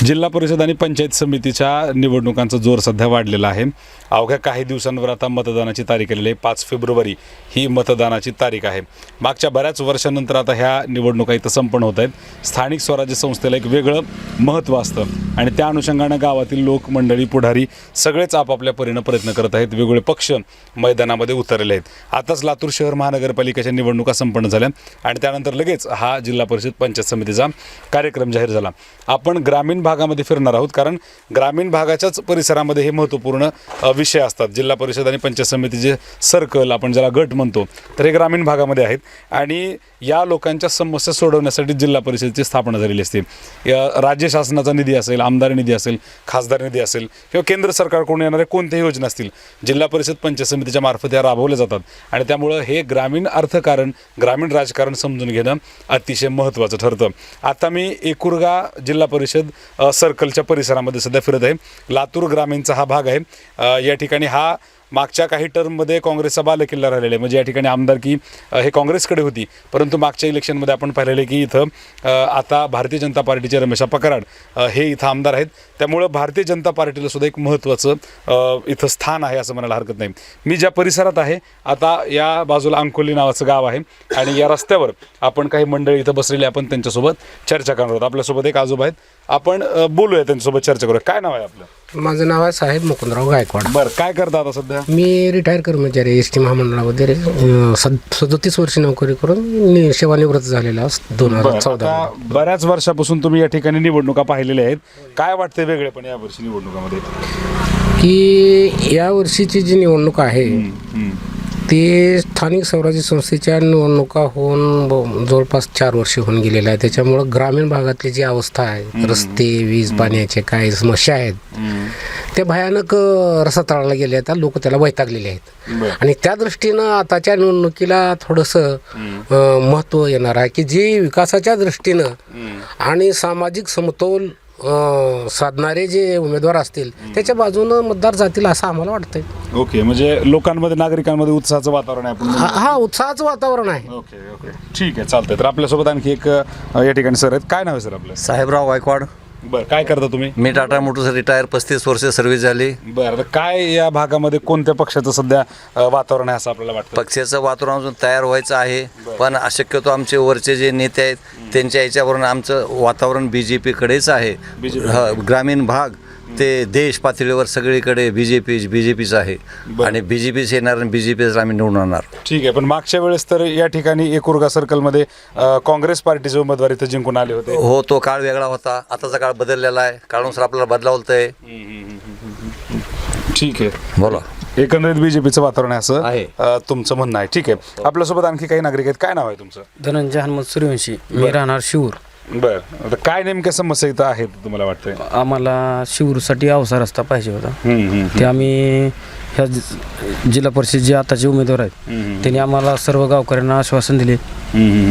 जिल्हा परिषद आणि पंचायत समितीच्या निवडणुकांचा जोर सध्या वाढलेला आहे. अवघ्या काही दिवसांवर आता मतदानाची तारीख आलेली आहे. 5 फेब्रुवारी ही मतदानाची तारीख आहे. मागच्या बऱ्याच वर्षानंतर आता ह्या निवडणुका इथं संपन्न होत आहेत. स्थानिक स्वराज्य संस्थेला एक वेगळं महत्त्व असतं आणि त्या अनुषंगानं गावातील लोक मंडळी पुढारी सगळेच आपापल्या परीनं प्रयत्न करत आहेत. वेगवेगळे पक्ष मैदानामध्ये उतरलेले आहेत. आताच लातूर शहर महानगरपालिकेच्या निवडणुका संपन्न झाल्या आणि त्यानंतर लगेच हा जिल्हा परिषद पंचायत समितीचा कार्यक्रम जाहीर झाला. आपण ग्रामीण भागामध्ये फिरणार आहोत कारण ग्रामीण भागाच्याच परिसरामध्ये हे महत्त्वपूर्ण विषय असतात. जिल्हा परिषद आणि पंचायत समितीचे सर्कल आपण ज्याला गट म्हणतो तर हे ग्रामीण भागामध्ये आहेत आणि या लोकांच्या समस्या सोडवण्यासाठी जिल्हा परिषदेची स्थापना झालेली असते. राज्य शासनाचा निधी असेल, आमदार निधी असेल, खासदार निधी असेल किंवा केंद्र सरकारकडून येणाऱ्या कोणत्याही योजना असतील जिल्हा परिषद पंचायत समितीच्या मार्फत या राबवल्या जातात आणि त्यामुळं हे ग्रामीण अर्थकारण, ग्रामीण राजकारण समजून घेणं अतिशय महत्त्वाचं ठरतं. आता मी एकुरगा जिल्हा परिषद सर्कलच्या परिसरामध्ये सध्या फिरत आहे. लातूर ग्रामीणचा हा भाग आहे. या ठिकाणी हा मागच्या काही टर्ममध्ये काँग्रेसचा बालेकिल्ला राहिलेला आहे. म्हणजे या ठिकाणी आमदारकी हे काँग्रेसकडे होती, परंतु मागच्या इलेक्शनमध्ये आपण पाहिलेलं आहे की इथं आता भारतीय जनता पार्टीचे रमेशप्पा कराड हे इथं आमदार आहेत. त्यामुळं भारतीय जनता पार्टीला सुद्धा एक महत्त्वाचं इथं स्थान आहे असं म्हणायला हरकत नाही. मी ज्या परिसरात आहे आता या बाजूला अंकोली नावाचं गाव आहे आणि या रस्त्यावर आपण काही मंडळी इथं बसलेले आपण त्यांच्यासोबत चर्चा करणार आहोत. आपल्यासोबत एक आजोबा आहेत, आपण बोलूया त्यांच्यासोबत चर्चा करूया. काय नाव आहे आपलं? माझं नाव आहे साहेब मुकुंदराव गायकवाड. बरं, काय करता आता सध्या? मी रिटायर कर्मचारी एस टी महामंडळामध्ये 37 वर्षी नोकरी करून मी सेवानिवृत्त झालेला 2014. बऱ्याच वर्षापासून तुम्ही या ठिकाणी निवडणुका पाहिलेल्या आहेत. काय वाटते वेगळेपण या वर्षी निवडणुकामध्ये? की या वर्षीची जी निवडणूक आहे ते स्थानिक स्वराज्य संस्थेच्या निवडणुका होऊन जवळपास 4 वर्षे होऊन गेलेल्या आहे. त्याच्यामुळं ग्रामीण भागातली जी अवस्था आहे, रस्ते, वीज पाण्याचे काय समस्या आहेत ते भयानक रसातळाला गेले आहेत. लोक त्याला वैतागलेले आहेत आणि त्या दृष्टीनं आताच्या निवडणुकीला थोडंसं महत्त्व येणार आहे की जी विकासाच्या दृष्टीनं आणि सामाजिक समतोल साधणारे जे उमेदवार असतील त्याच्या बाजूनं मतदार जातील असं आम्हाला वाटतंय. ओके, म्हणजे लोकांमध्ये, नागरिकांमध्ये उत्साहाचं वातावरण आहे. हा उत्साहाचं वातावरण आहे. ओके ओके, ठीक आहे, चालतंय. तर आपल्यासोबत आणखी एक या ठिकाणी सर आहेत. काय नाव आहे सर आपलं? साहेबराव गायकवाड. बरं, काय करता तुम्ही? मी टाटा मोटर्स रिटायर, 35 वर्ष सर्व्हिस झाली. बरं, तर काय या भागामध्ये कोणत्या पक्षाचं सध्या वातावरण आहे असं आपल्याला वाटतं? पक्षाचं वातावरण अजून तयार व्हायचं आहे, पण शक्यतो आमचे वरचे जे नेते आहेत त्यांच्या याच्यावरून आमचं वातावरण BJP कडेच आहे. ग्रामीण भाग ते देश पातळीवर सगळीकडे बीजेपीच आहे आणि BJPच येणार आणि BJPच आम्ही निवडून आणणार. ठीक आहे, पण मागच्या वेळेस तर या ठिकाणी एकुरगा सर्कलमध्ये काँग्रेस पार्टीचे उमेदवार इथं जिंकून आले होते. हो, तो काळ वेगळा होता. आताचा काळ बदललेला आहे. काळानुसार आपल्याला बदलावलं आहे. ठीक आहे, बोला. एकंदरीत BJPचं वातावरण आहे असं तुमचं म्हणणं आहे. ठीक आहे, आपल्यासोबत आणखी काही नागरिक आहेत. काय नाव आहे तुमचं? धनंजय हनुमंत सूर्यवंशी. मी राहणार शिवूर. बरं, आता काय नेमक्या समस्या इथं आहेत तुम्हाला वाटतंय? आम्हाला शिवूरसाठी अवसा रस्ता पाहिजे होता. ते आम्ही ह्या जिल्हा परिषद जे आताचे उमेदवार आहेत त्यांनी आम्हाला सर्व गावकऱ्यांना आश्वासन दिले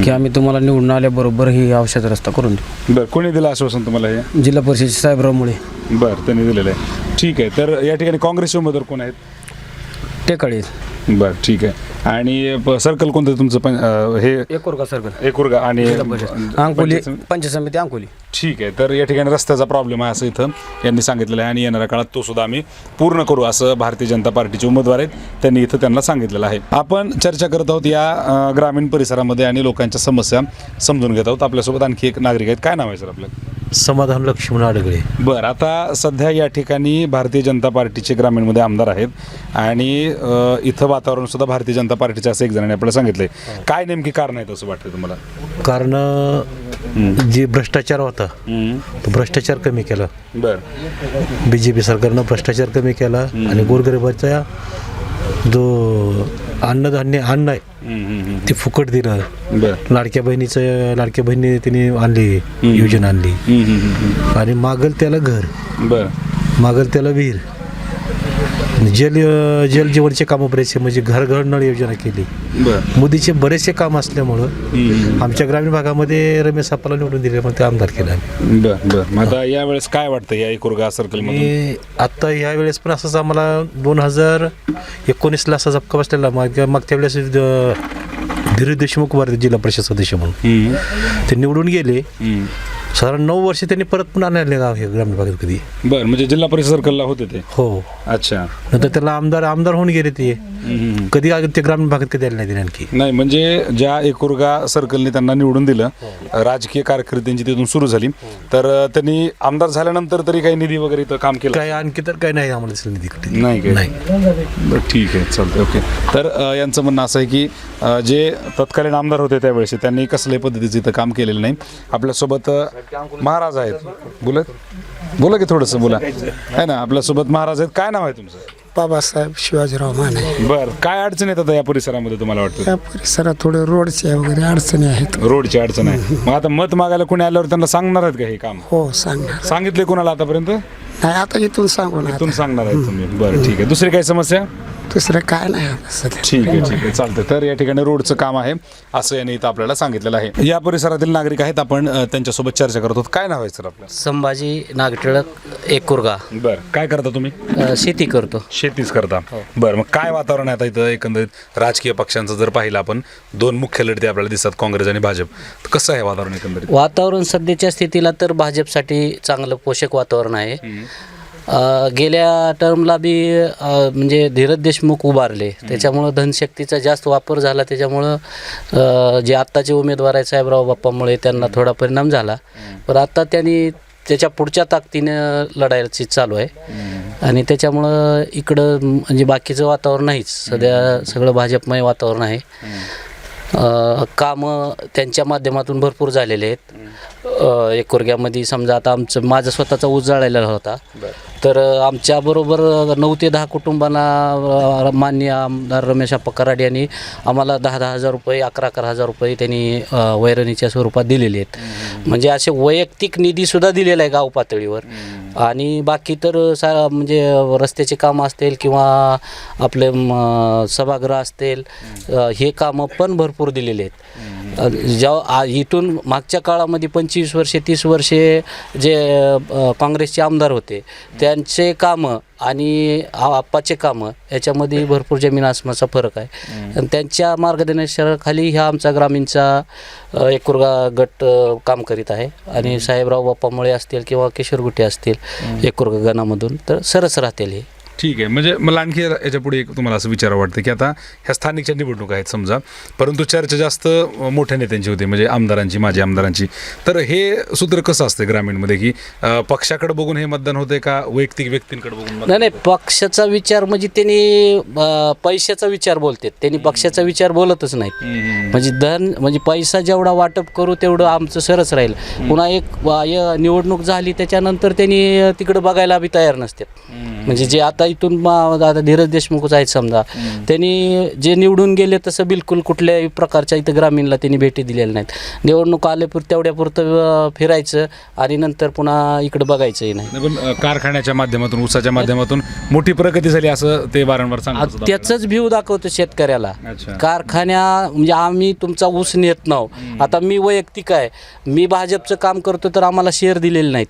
की आम्ही तुम्हाला निवडून आल्याबरोबर ही औषध रस्ता करून देऊ. बरं, कोणी दिलं आश्वासन तुम्हाला हे? जिल्हा परिषद साहेबराव मुळे. बरं, त्यांनी दिलेलं आहे. ठीक आहे, तर या ठिकाणी काँग्रेसचे उमेदवार कोण आहेत? टेकाळे. बरं, ठीक आहे. आणि सर्कल कोणतं तुमचं? हे एकुरगा सर्कल, एकुरगा आणि अंकोली पंचायत समिती अंकोली. ठीक आहे, तर या ठिकाणी रस्त्याचा प्रॉब्लेम आहे असं इथं यांनी सांगितलेलं आहे आणि येणाऱ्या काळात तो सुद्धा आम्ही पूर्ण करू असं भारतीय जनता पार्टीचे उमेदवार आहेत त्यांनी इथं त्यांना सांगितलेलं आहे. आपण चर्चा करत आहोत या ग्रामीण परिसरामध्ये आणि लोकांच्या समस्या समजून घेत आहोत. आपल्यासोबत आणखी एक नागरिक आहेत. काय नाव आहे सर आपलं? समाधान लक्ष्मण आडगळे. बरं, आता सध्या या ठिकाणी भारतीय जनता पार्टीचे ग्रामीणमध्ये आमदार आहेत आणि इथं वातावरण सुद्धा भारतीय जनता पार्टीचे असं एक जणांनी आपल्याला सांगितलंय. काय नेमकी कारण आहेत असं वाटतं तुम्हाला? कारण जे भ्रष्टाचार होता तो भ्रष्टाचार कमी केला. बरं, BJP सरकारनं भ्रष्टाचार कमी केला आणि गोरगरिबाचा जो अन्न आहे ते फुकट दिलं. लाडक्या बहिणीने तिने आणली, योजना आणली आणि मागल त्याला घर, मागल त्याला विहीर, जल जीवनचे कामं बरेचसे, म्हणजे घर नळ योजना केली. मोदीचे बरेचसे काम असल्यामुळं आमच्या ग्रामीण भागामध्ये रमेश अप्पाला निवडून दिले, मग ते आमदार केलं. बरं, मग आता यावेळेस काय वाटतं या एकुरगा सर्कलमध्ये? आता ह्या वेळेस पण असंच आम्हाला 2019ला असा झपका बसलेला. मागच्या वेळेस धीरज देशमुख जिल्हा परिषद सदस्य म्हणून ते निवडून गेले साधारण 9 वर्ष त्यांनी परत पुन्हा आणले गाव हे ग्रामीण भागात कधी. बरं, म्हणजे जिल्हा परिषद सर्कलला होते ते. हो, अच्छा. नंतर त्याला आमदार होऊन गेले ते. कधी ते ग्रामीण भागात कधी आले नाही ते आणखी. नाही, म्हणजे ज्या एकुरगा सर्कलने त्यांना निवडून दिलं, राजकीय कारकीर्द त्यांची तिथून सुरू झाली, तर त्यांनी आमदार झाल्यानंतर तरी काही निधी वगैरे इथं काम केलं काय आणखी तर काही नाही आम्हाला दिसलं निधी नाही काय? नाही. बरं, ठीक आहे, चालतं, ओके. तर यांचं म्हणणं असं आहे की जे तत्कालीन आमदार होते त्यावेळेस त्यांनी कसल्याही पद्धतीचं इथं काम केलेलं नाही. आपल्यासोबत महाराज आहेत, बोला की थोडंसं बोला, आहे ना. आपल्यासोबत महाराज आहेत. काय नाव आहे तुमचं? बाबासाहेब शिवाजीराव माने. बरं, काय अडचण येतात या परिसरामध्ये तुम्हाला वाटतं? या परिसरात थोडे रोडच्या वगैरे अडचणी आहेत. रोडची अडचण आहे. मग आता मत मागायला कोणी आल्यावर त्यांना सांगणार आहेत का हे काम? हो, सांगणार. सांगितले कोणाला आतापर्यंत? नाही, आता इथून सांगू ना. इथून सांगणार आहेत तुम्ही. बरं, ठीक आहे. दुसरी काही समस्या? दुसरं काय नाही आता सध्या. ठीक आहे, चालतं. तर या ठिकाणी रोडचं काम आहे असं यांनी इथं आपल्याला सांगितलेलं आहे. या परिसरातील नागरिक आहेत, आपण त्यांच्यासोबत चर्चा करत आहोत. काय नाव आहे सर आपलं? संभाजी नागटिळक एकुरगा. बरं, काय करता तुम्ही? शेती करतो. शेतीच करता. बरं, मग काय वातावरण आहे आता इथं एकंदरीत राजकीय पक्षांचं जर पाहिलं आपण, दोन मुख्य लढती आपल्याला दिसतात, काँग्रेस आणि भाजप. तर कसं आहे वातावरण एकंदरीत? वातावरण सध्याच्या स्थितीला तर भाजपसाठी चांगलं पोषक वातावरण आहे. गेल्या टर्मला बी म्हणजे धीरज देशमुख उभारले, त्याच्यामुळं धनशक्तीचा जास्त वापर झाला, त्याच्यामुळं जे आत्ताचे उमेदवार आहेत साहेबराव बाप्पामुळे त्यांना थोडा परिणाम झाला. पण आता त्यांनी त्याच्या पुढच्या ताकदीनं लढायची चालू आहे आणि त्याच्यामुळं इकडं म्हणजे बाकीचं वातावरण नाहीच, सध्या सगळं भाजपमय वातावरण आहे. कामं त्यांच्या माध्यमातून भरपूर झालेले आहेत. एकुरग्यामध्ये समजा आता माझा स्वतःचा ऊस जाळलेला होता, तर आमच्याबरोबर 9 ते 10 कुटुंबांना माननीय आमदार रमेश आप्पा कराड यांनी आम्हाला 10,000 रुपये 11,000 रुपये त्यांनी वैरणीच्या स्वरूपात दिलेले आहेत. म्हणजे असे वैयक्तिक निधीसुद्धा दिलेला आहे गाव पातळीवर. आणि बाकी तर म्हणजे रस्त्याचे कामं असतील किंवा आपले सभागृह असतील, हे कामं पण भरपूर दिलेले आहेत. जेव्हा इथून मागच्या काळामध्ये 25 वर्षे 30 वर्षे जे काँग्रेसचे आमदार होते त्यांचे कामं आणि आप्पाचे कामं याच्यामध्ये भरपूर जमीन आसमानाचा फरक आहे. आणि त्यांच्या मार्गदर्शनाखाली ह्या आमचा ग्रामीणचा एकुरगा गट काम करीत आहे. आणि साहेबराव बाप्पामुळे असतील किंवा किशोर गुटे असतील एकुरगा गणामधून, तर सरस राहतील हे. ठीक आहे. म्हणजे मला आणखी याच्या पुढे एक तुम्हाला असं विचारावं वाटतं की आता ह्या स्थानिकच्या निवडणुका आहेत समजा, परंतु चर्चा जास्त मोठ्या नेत्यांची होती, म्हणजे आमदारांची, माजी आमदारांची. तर हे सूत्र कसं असतं ग्रामीणमध्ये की पक्षाकडे बघून हे मतदान होते का वैयक्तिक व्यक्तींकडे बघून? नाही, पक्षाचा विचार म्हणजे त्यांनी पैशाचा विचार बोलतात, त्यांनी पक्षाचा विचार बोलतच नाहीत. म्हणजे पैसा जेवढा वाटप करू तेवढं आमचं सरस राहील. पुन्हा एक निवडणूक झाली त्याच्यानंतर त्यांनी तिकडं बघायला बी तयार नसतात. म्हणजे जे आता इथून आता धीरज देशमुखच आहेत समजा, त्यांनी जे निवडून गेले तसं बिलकुल कुठल्याही प्रकारच्या इथं ग्रामीणला त्यांनी भेटी दिलेल्या नाहीत. निवडणूक आल्यापुरतं तेवढ्यापुरतं फिरायचं आणि नंतर पुन्हा इकडं बघायचंही नाही. पण कारखान्याच्या माध्यमातून, ऊसाच्या माध्यमातून मोठी प्रगती झाली असं ते वारंवार सांगतात. त्याचंच व्ह्यू दाखवतो शेतकऱ्याला. कारखान्या म्हणजे आम्ही तुमचा ऊस नेत नाव. आता मी वैयक्तिक आहे, मी भाजपचं काम करतो तर आम्हाला शेअर दिलेले नाहीत.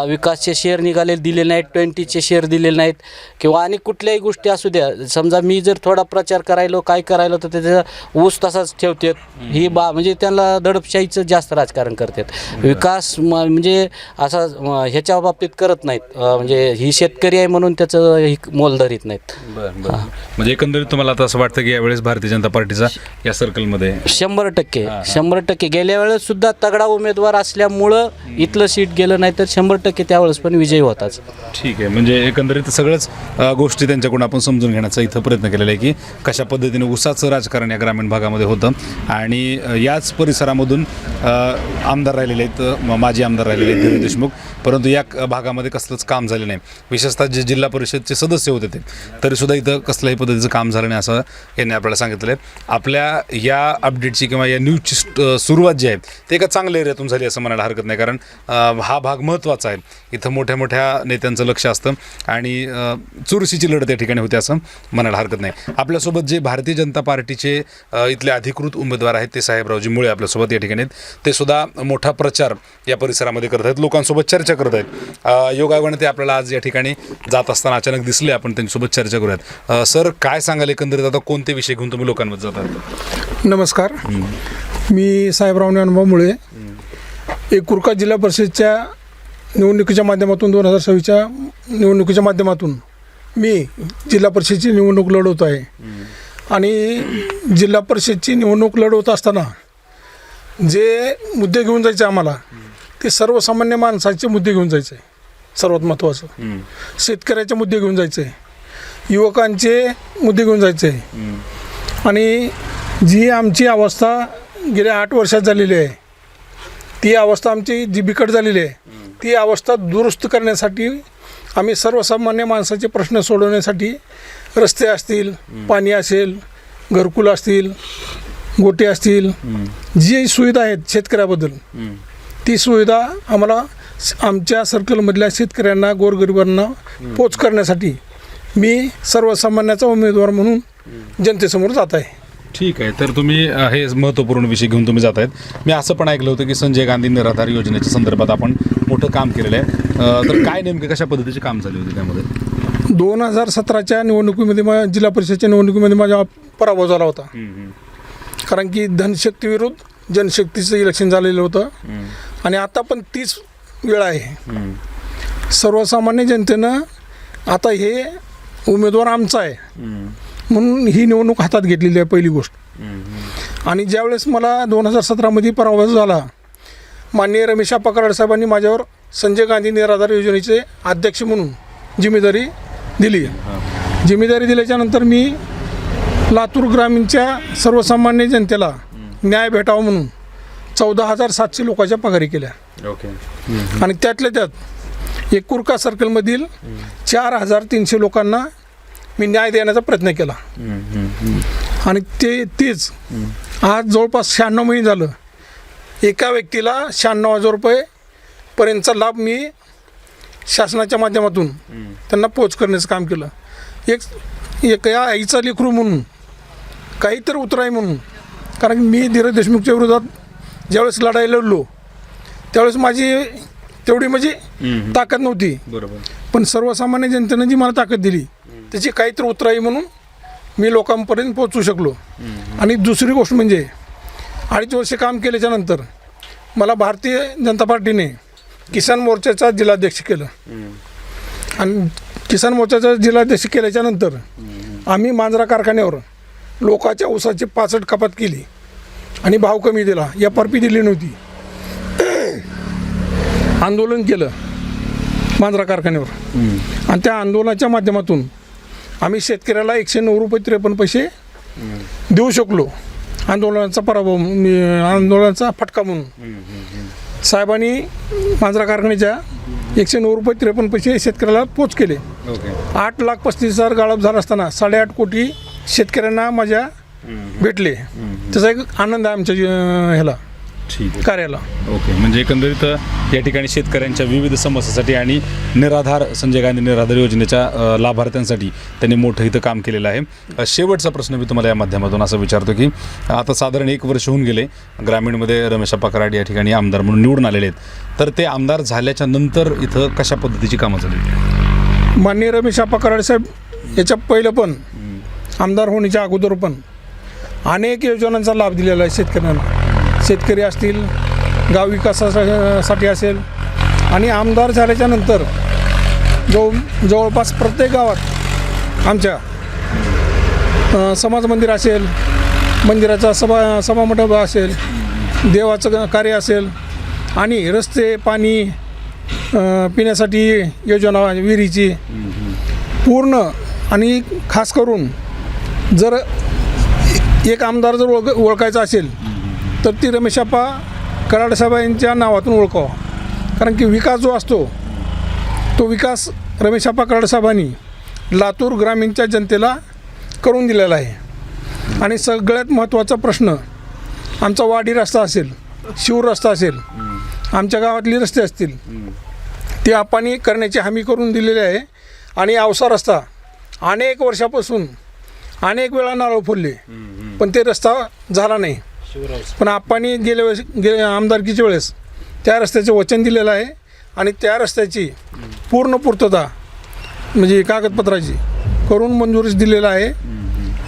विकासचे शेअर निघाले दिलेले नाहीत, 20चे शेअर दिलेले नाहीत किंवा आणि कुठल्याही गोष्टी असू द्या. समजा मी जर थोडा प्रचार करायलो काय करायलो तर त्याचा ऊस तसाच ठेवतात. ही म्हणजे त्यांना दडपशाहीचं जास्त राजकारण करतात. विकास म्हणजे असा ह्याच्या बाबतीत करत नाहीत. म्हणजे ही शेतकरी आहे म्हणून त्याचं ही मोल धरीत नाहीत. म्हणजे एकंदरीत तुम्हाला आता असं वाटतं की यावेळेस भारतीय जनता पार्टीचा या सर्कलमध्ये 100% गेल्या वेळेस सुद्धा तगडा उमेदवार असल्यामुळं इथलं सीट गेलं नाही तर 100% त्यावेळेस पण विजयी होताच. ठीक आहे. म्हणजे एकंदरीत सगळंच गोष्टी त्यांच्याकडून आपण समजून घेण्याचा इथं प्रयत्न केलेला आहे की कशा पद्धतीने ऊसाचं राजकारण या ग्रामीण भागामध्ये होतं. आणि याच परिसरामधून आमदार राहिलेले आहेत, माजी आमदार राहिलेले आहेत धीरज देशमुख, परंतु या भागामध्ये कसलंच काम झालं नाही. विशेषतः जे जिल्हा परिषदचे सदस्य होते ते तरीसुद्धा इथं कसल्याही पद्धतीचं काम झालं नाही असं यांनी आपल्याला सांगितलं आहे. आपल्या या अपडेटची किंवा या न्यूजची सुरुवात जी आहे ते एका चांगल्या एरियातून झाली असं म्हणायला हरकत नाही, कारण हा भाग महत्त्वाचा आहे. इथं मोठ्या मोठ्या नेत्यांचं लक्ष असतं आणि चुरशीची लढत या ठिकाणी होते असं म्हणायला हरकत नाही. आपल्यासोबत जे भारतीय जनता पार्टीचे इथले अधिकृत उमेदवार आहेत ते साहेबरावजी मुळे आपल्यासोबत या ठिकाणी आहेत. ते सुद्धा मोठा प्रचार या परिसरामध्ये करत आहेत, लोकांसोबत चर्चा करत आहेत. योगायोगाने ते आपल्याला आज या ठिकाणी जात असताना अचानक दिसले. आपण त्यांच्यासोबत चर्चा करूयात. सर, काय सांगाल एकंदरीत आता कोणते विषय घेऊन तुम्ही लोकांमध्ये जातात? नमस्कार, मी साहेबराव ज्ञानोबा मुळे एकूरका जिल्हा परिषदच्या निवडणुकीच्या माध्यमातून 2026च्या निवडणुकीच्या माध्यमातून मी जिल्हा परिषदची निवडणूक लढवत आहे. आणि जिल्हा परिषदची निवडणूक लढवत असताना जे मुद्दे घेऊन जायचे आम्हाला ते सर्वसामान्य माणसाचे मुद्दे घेऊन जायचे. सर्वात महत्त्वाचं शेतकऱ्याचे मुद्दे घेऊन जायचे, युवकांचे मुद्दे घेऊन जायचे. आणि जी आमची अवस्था गेल्या 8 वर्षात झालेली आहे, ती अवस्था आमची जी बिकट झालेली आहे ती अवस्था दुरुस्त करण्यासाठी आम्ही सर्वसामान्य माणसाचे प्रश्न सोडवण्यासाठी रस्ते असतील, पाणी असेल, घरकुल असतील, गोटे असतील, जी सुविधा आहेत शेतकऱ्याबद्दल ती सुविधा आम्हाला आमच्या सर्कलमधल्या शेतकऱ्यांना, गोरगरिबांना पोच करण्यासाठी मी सर्वसामान्याचा उमेदवार म्हणून जनतेसमोर जात आहे. ठीक आहे. तर तुम्ही हे महत्त्वपूर्ण विषय घेऊन तुम्ही जात आहेत. मी असं पण ऐकलं होतं की संजय गांधी निराधार योजनेच्या संदर्भात आपण मोठं काम केलेलं आहे. तर काय नेमके कशा पद्धतीचे काम झाले होते त्यामध्ये? 2017च्या निवडणुकीमध्ये जिल्हा परिषदेच्या निवडणुकीमध्ये माझा पराभव झाला होता. कारण की धनशक्ती विरुद्ध जनशक्तीचं इलेक्शन झालेलं होतं. आणि आता पण तीच वेळ आहे. सर्वसामान्य जनतेनं आता हे उमेदवार आमचा आहे म्हणून ही निवडणूक हातात घेतलेली आहे पहिली गोष्ट. आणि ज्यावेळेस मला 2017मध्ये पराभव झाला, माननीय रमेश कराड साहेबांनी माझ्यावर संजय गांधी निराधार योजनेचे अध्यक्ष म्हणून जिम्मेदारी दिली. जिम्मेदारी दिल्याच्यानंतर मी लातूर ग्रामीणच्या सर्वसामान्य जनतेला न्याय भेटावा म्हणून 14,700 लोकांच्या पगारी केल्या. आणि त्यातल्या त्यात एकूरका सर्कलमधील 4,300 लोकांना मी न्याय देण्याचा प्रयत्न केला. आणि तेच आज जवळपास 96 महिने झालं एका व्यक्तीला 96,000 रुपयेपर्यंतचा लाभ मी शासनाच्या माध्यमातून त्यांना पोच करण्याचं काम केलं. एक या आईचा लेकरू म्हणून काहीतरी उतराई म्हणून. कारण मी धीरज देशमुखच्या विरोधात ज्यावेळेस लढायला लढलो त्यावेळेस माझी तेवढी म्हणजे ताकद नव्हती. पण सर्वसामान्य जनतेनं जी मला ताकद दिली त्याची काहीतरी उतराई म्हणून मी लोकांपर्यंत पोचू शकलो. आणि दुसरी गोष्ट म्हणजे 2.5 वर्ष काम केल्याच्यानंतर मला भारतीय जनता पार्टीने किसान मोर्चाचा जिल्हाध्यक्ष केलं. आणि किसान मोर्चाचा जिल्हाध्यक्ष केल्याच्यानंतर आम्ही मांजरा कारखान्यावर लोकांच्या ऊसाची 65 कपात केली आणि भाव कमी दिला, FRP दिली नव्हती. आंदोलन केलं मांजरा कारखान्यावर. आणि त्या आंदोलनाच्या माध्यमातून आम्ही शेतकऱ्याला 109 रुपये 53 पैसे देऊ शकलो. आंदोलनाचा पराभव, आंदोलनाचा फटका म्हणून साहेबांनी मांजरा कारखान्याच्या 109 रुपये 53 पैसे शेतकऱ्याला पोच केले. 8,35,000 गाळप झाला असताना 8.5 कोटी शेतकऱ्यांना माझ्या भेटले. त्याचा एक आनंद आहे आमच्या ह्याला कार्याला. ओके. म्हणजे एकंदरीत या ठिकाणी शेतकऱ्यांच्या विविध समस्यासाठी आणि संजय गांधी निराधार योजनेच्या लाभार्थ्यांसाठी त्यांनी मोठं इथं काम केलेलं आहे. शेवटचा प्रश्न मी तुम्हाला या माध्यमातून असं विचारतो की आता साधारण 1 वर्ष होऊन गेले ग्रामीणमध्ये रमेश कराड या ठिकाणी आमदार म्हणून निवडून आलेले आहेत. तर ते आमदार झाल्याच्या नंतर इथं कशा पद्धतीची कामं झाली? माननीय रमेश कराड साहेब याच्या पहिलं पण आमदार होण्याच्या अगोदर पण अनेक योजनांचा लाभ दिलेला आहे शेतकऱ्यांना. शेतकरी असतील, गाव विकासासाठी असेल. आणि आमदार झाल्याच्या नंतर जवळपास प्रत्येक गावात आमच्या समाज मंदिर असेल, मंदिराचा सभामंडप असेल, देवाचं कार्य असेल आणि रस्ते, पाणी, पिण्यासाठी योजना, विहिरीची पूर्ण. आणि खास करून जर एक आमदार जर ओळखायचा असेल तर ती रमेशप्पा कराड साहेब यांच्या नावातून ओळखावा. कारण की विकास जो असतो तो विकास रमेशप्पा कराड साहेबांनी लातूर ग्रामीणच्या जनतेला करून दिलेला आहे. आणि सगळ्यात महत्त्वाचा प्रश्न आमचा वाडी रस्ता असेल, शिवर रस्ता असेल, आमच्या गावातले रस्ते असतील, ते आपण करण्याची हमी करून दिलेली आहे. आणि औसा रस्ता अनेक वर्षापासून अनेक वेळा नारळ फोडले पण ते रस्ता झाला नाही. पण आपण गेल्या आमदारकीच्या वेळेस त्या रस्त्याचे वचन दिलेलं आहे आणि त्या रस्त्याची पूर्ण पूर्तता म्हणजे कागदपत्राची करून मंजुरी दिलेला आहे.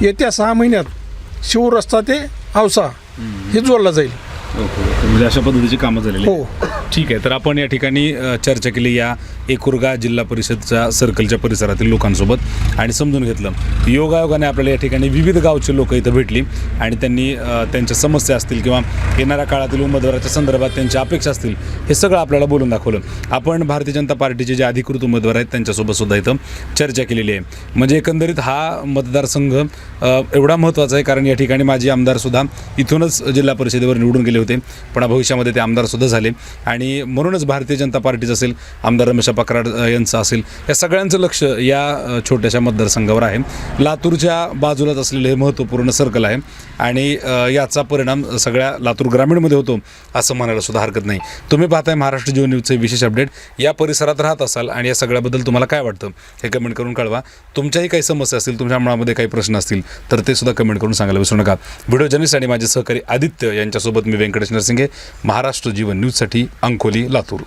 येत्या 6 महिन्यात शिवर रस्ता ते औसा हे जोडला जाईल. म्हणजे अशा पद्धतीची कामं झालेली हो. ठीक आहे. तर आपण या ठिकाणी चर्चा केली या एकुरगा जिल्हा परिषदच्या सर्कलच्या परिसरातील लोकांसोबत आणि समजून घेतलं. योगायोगाने आपल्याला या ठिकाणी विविध गावचे लोक इथं भेटली आणि त्यांनी त्यांच्या समस्या असतील किंवा येणाऱ्या काळातील उमेदवाराच्या संदर्भात त्यांच्या अपेक्षा असतील हे सगळं आपल्याला बोलून दाखवलं. आपण भारतीय जनता पार्टीचे जे अधिकृत उमेदवार आहेत त्यांच्यासोबत सुद्धा इथं चर्चा केलेली आहे. म्हणजे एकंदरीत हा मतदारसंघ एवढा महत्त्वाचा आहे कारण या ठिकाणी माजी आमदारसुद्धा इथूनच जिल्हा परिषदेवर निवडून गेले होते, पण भविष्यामध्ये ते आमदारसुद्धा झाले आणि म्हणूनच भारतीय जनता पार्टीचं असेल, आमदार रमेश कराड यांचं असेल, या सगळ्यांचं लक्ष या छोट्याशा मतदारसंघावर आहे. लातूरच्या बाजूलाच असलेलं हे महत्त्वपूर्ण सर्कल आहे आणि याचा परिणाम सगळ्या लातूर ग्रामीणमध्ये होतो असं म्हणायला सुद्धा हरकत नाही. तुम्ही पाहताय महाराष्ट्र जीवन न्यूजचे विशेष अपडेट. या परिसरात राहत असाल आणि या सगळ्याबद्दल तुम्हाला काय वाटतं हे कमेंट करून कळवा. तुमच्याही काही समस्या असतील, तुमच्या मनामध्ये काही प्रश्न असतील तर ते सुद्धा कमेंट करून सांगायला विसरू नका. व्हिडिओ जर्नलिस्ट आणि माझे सहकारी आदित्य यांच्यासोबत मी व्यंकटेश नरसिंगे, महाराष्ट्र जीवन न्यूजसाठी अंकोली, लातूर.